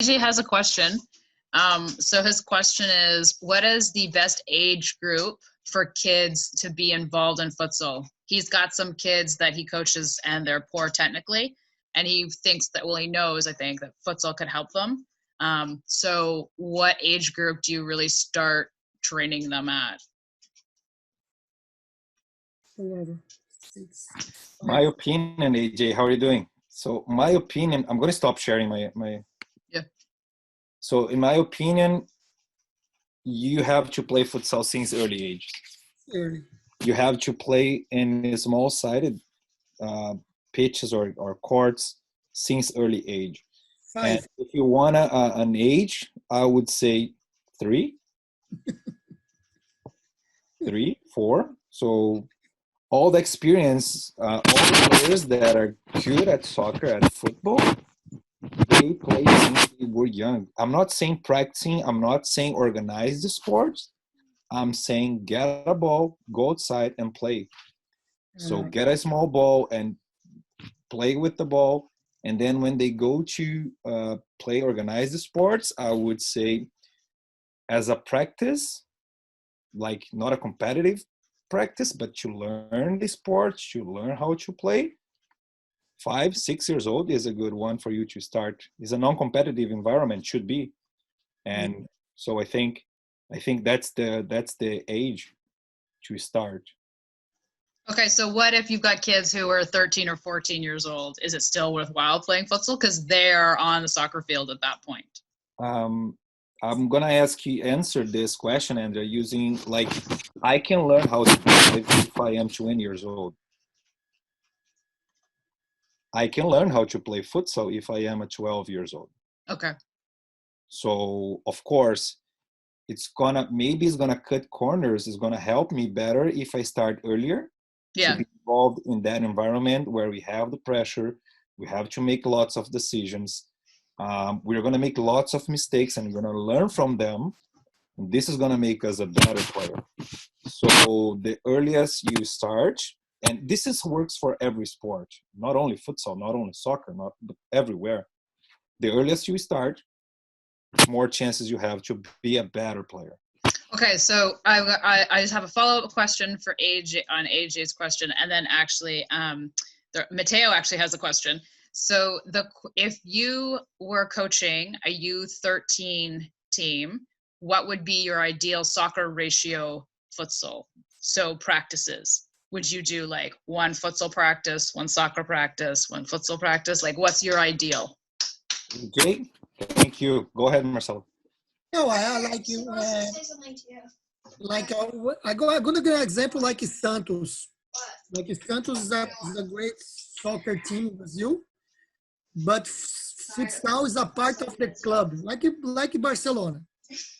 AJ has a question. So his question is, what is the best age group for kids to be involved in futsal? He's got some kids that he coaches and they're poor technically, and he thinks that, well, he knows, I think, that futsal could help them. So what age group do you really start training them at? My opinion, AJ, how are you doing? So my opinion, I'm going to stop sharing my. Yeah. So in my opinion, you have to play futsal since early age. Early. You have to play in small-sided pitches or courts since early age. 5. And if you want an age, I would say 3, 3, 4. So all the experience, all the players that are good at soccer, at football, they play since they were young. I'm not saying practicing, I'm not saying organize the sports. I'm saying get a ball, go outside and play. So get a small ball and play with the ball. And then when they go to play organized sports, I would say as a practice, like not a competitive practice, but to learn the sport, to learn how to play. 5, 6 years old is a good one for you to start. It's a non-competitive environment, should be. And so I think that's the age to start. Okay, so what if you've got kids who are 13 or 14 years old? Is it still worthwhile playing futsal? Because they're on the soccer field at that point. I'm gonna ask you answer this question, Andrea, using like I can learn how to play if I am 20 years old. I can learn how to play futsal if I am 12 years old. Okay. So of course, maybe it's gonna cut corners. It's gonna help me better if I start earlier. Yeah. To be involved in that environment where we have the pressure, we have to make lots of decisions. We're gonna make lots of mistakes and we're gonna learn from them. And this is gonna make us a better player. So the earliest you start, and this works for every sport, not only futsal, not only soccer, but everywhere. The earliest you start, more chances you have to be a better player. Okay, so I just have a follow-up question for AJ on AJ's question, and then actually, Mateo actually has a question. So if you were coaching a U13 team, what would be your ideal soccer ratio futsal? So practices. Would you do like 1 futsal practice, 1 soccer practice, 1 futsal practice? Like, what's your ideal? Okay, thank you. Go ahead, Marcelo. No, I like you. Like I'm gonna give an example like Santos. Like Santos is a great soccer team in Brazil, but futsal is a part of the club, like Barcelona.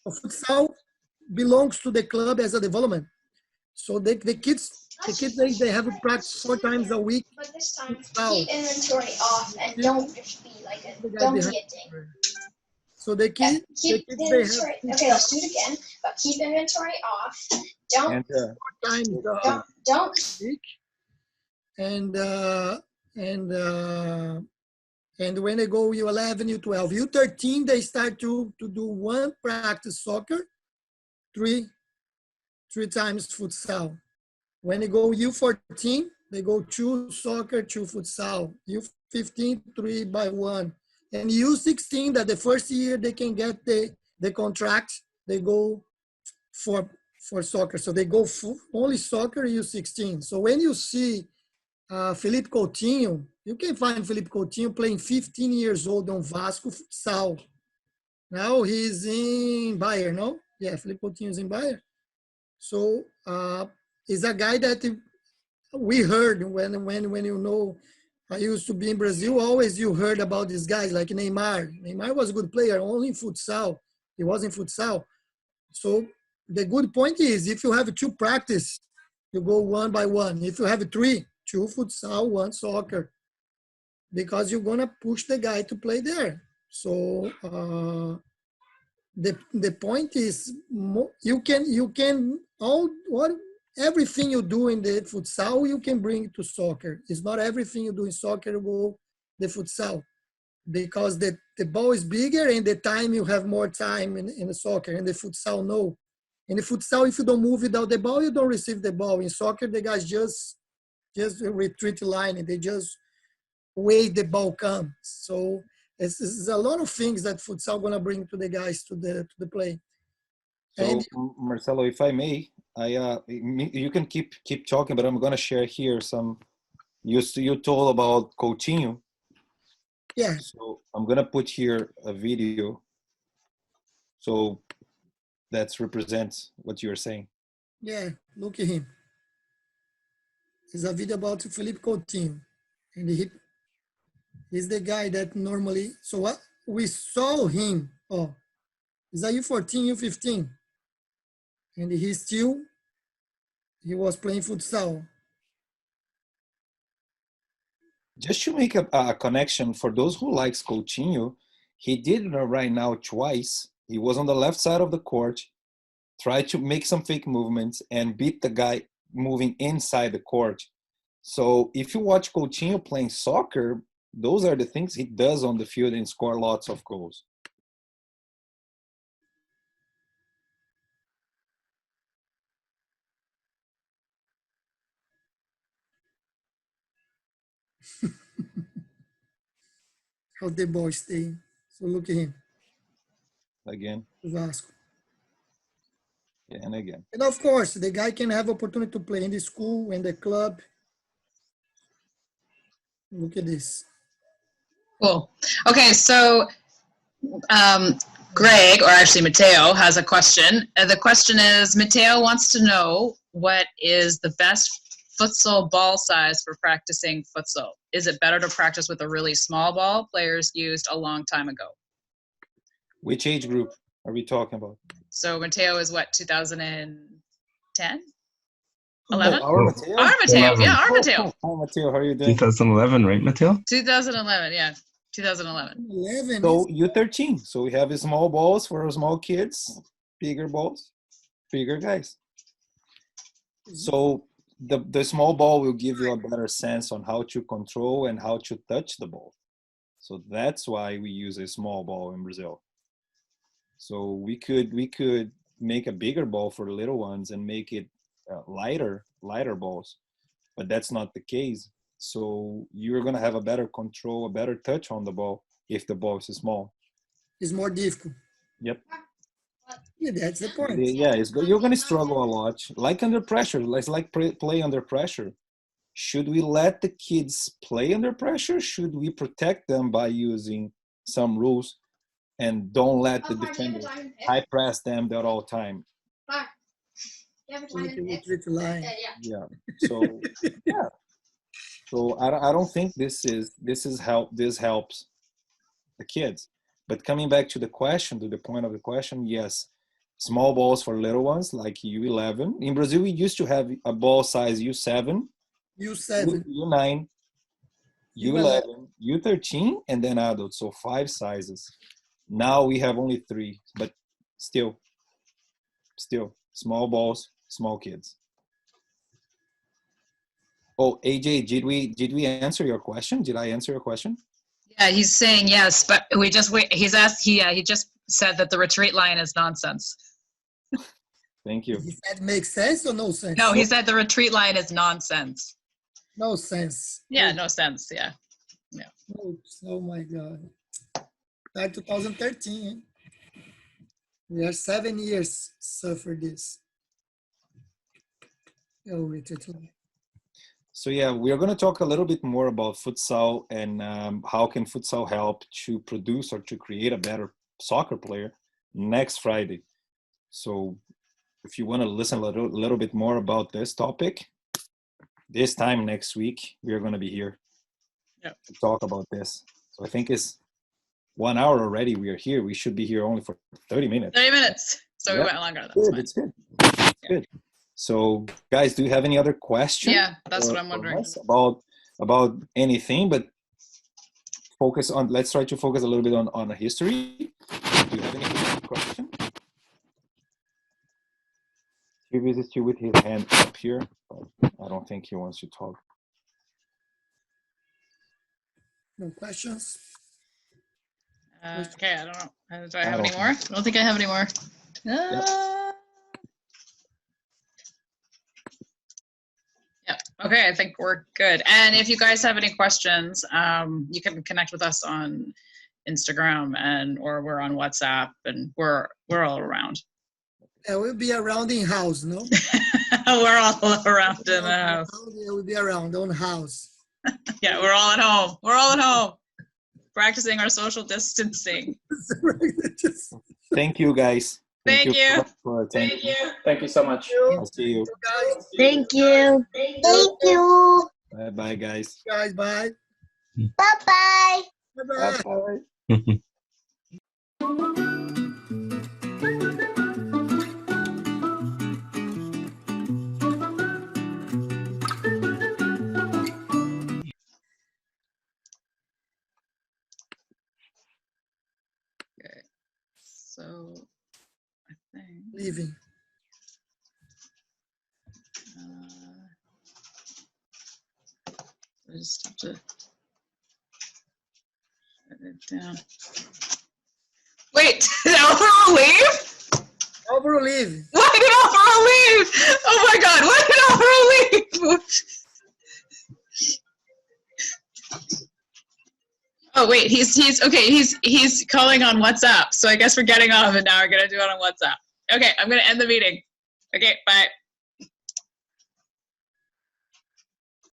So futsal belongs to the club as a development. So the kids they have to practice 4 times a week. But this time, keep inventory off and don't just be like don't be a dick. So the kids, keep the inventory. Okay, let's do it again. But keep inventory off. Don't. Don't. And when they go U11, U12, U13, they start to do 1 practice soccer, 3 times futsal. When they go U14, they go 2 soccer, 2 futsal. U15, 3 by 1. And U16, that the first year they can get the contract, they go for soccer. So they go only soccer U16. So when you see Felipe Coutinho, you can find Felipe Coutinho playing 15 years old on Vasco futsal. Now he's in Bayern, no? Yeah, Felipe Coutinho is in Bayern. So he's a guy that we heard when you know, I used to be in Brazil, always you heard about these guys like Neymar. Neymar was a good player, only in futsal. He was in futsal. So the good point is if you have 2 practice, you go 1 by 1. If you have 3, 2 futsal, 1 soccer, because you're gonna push the guy to play there. So the point is you can everything you do in the futsal you can bring to soccer. It's not everything you do in soccer will go the futsal. because the ball is bigger and the time you have more time in the soccer. And the futsal, no. In the futsal, if you don't move without the ball, you don't receive the ball. In soccer, the guys just retreat line and they just wait the ball comes. So this is a lot of things that futsal gonna bring to the guys to the play. So And Marcelo, if I may, you can keep talking, but I'm gonna share here some. You told about Coutinho. yeah, So I'm gonna put here a video. So that represents what you're saying. yeah, look at him. It's a video about Felipe Coutinho. And he's the guy that normally, so what we saw him, oh, is a U14, U15. And he was playing futsal. Just to make a connection for those who likes Coutinho, he did it right now twice. He was on the left side of the court, tried to make some fake movements and beat the guy moving inside the court. So if you watch Coutinho playing soccer, those are the things he does on the field and score lots of goals. How the ball stay. So look at him, Again, Vasco. and again. And of course, the guy can have opportunity to play in the school, in the club. Look at this. Cool. Okay, so Greg, or actually Mateo, has a question. The question is, Mateo wants to know what is the best futsal ball size for practicing futsal? Is it better to practice with a really small ball players used a long time ago? Which age group are we talking about? So Mateo is what, 2010? Oh, 11? our Mateo? Our Mateo, 11. yeah, our Mateo. Hi, Mateo. How are you doing? 2011, right, Mateo? 2011, yeah, 2011. 11. So U13. So we have small balls for small kids, bigger balls, bigger guys. So the small ball will give you a better sense on how to control and how to touch the ball. So that's why we use a small ball in Brazil. So we could make a bigger ball for the little ones and make it lighter balls, but that's not the case. So you're gonna have a better control, a better touch on the ball if the ball is small. It's more difficult. Yep. Yeah, that's the point. Yeah, you're gonna struggle a lot. Like under pressure, like play under pressure. Should we let the kids play under pressure? Should we protect them by using some rules and don't let the defender high press them at all time? Retreat line. Yeah. So yeah. So I don't think this helps the kids. But coming back to the question, to the point of the question, yes, small balls for little ones like U11. In Brazil, we used to have a ball size U7, U7. U9, U11, U13, and then adults. So 5 sizes. Now we have only 3, but still small balls, small kids. Oh, AJ, did we answer your question? Did I answer your question? Yeah, he's saying yes, but we just wait. He just said that the retreat line is nonsense. Thank you. He said makes sense or no sense? No, he said the retreat line is nonsense. No sense. Yeah, no sense. Yeah. Oops, oh my God. Back 2013. Eh? We are 7 years suffer this. Oh, retreat line. So yeah, we are going to talk a little bit more about futsal and how can futsal help to produce or to create a better soccer player next Friday. So if you want to listen a little bit more about this topic, this time next week, we are going to be here to talk about this. So I think it's 1 hour already. We are here. We should be here only for 30 minutes. 30 minutes. So we went longer. That's fine. It's good. Good. So, guys, do you have any other questions? Yeah, that's what I'm wondering. About anything, but let's try to focus a little bit on history. Do you have any question? Steve is still with his hand up here, but I don't think he wants to talk. No questions? Okay, I don't know. Do I have any more? I don't think I have any more. Yeah. Okay, I think we're good. And if you guys have any questions, you can connect with us on Instagram or we're on WhatsApp, and we're all around. Yeah, we'll be around in house, no? We're all around in the house. Yeah, we'll be around on house. Yeah, we're all at home. We're all at home, practicing our social distancing. Thank you, guys. Thank you. Thank you. Thank you so much. I'll see you. Thank you. Thank you. Bye, guys. Guys, bye. Bye-bye. Bye-bye. Bye. Okay. So I think Leaving. I just have to shut it down. Wait, did Alvaro leave? Alvaro leave. Why did Alvaro leave? Oh my God, why did Alvaro leave? Oh wait, he's calling on WhatsApp. So I guess we're getting off and now we're gonna do it on WhatsApp. Okay, I'm gonna end the meeting. Okay, bye.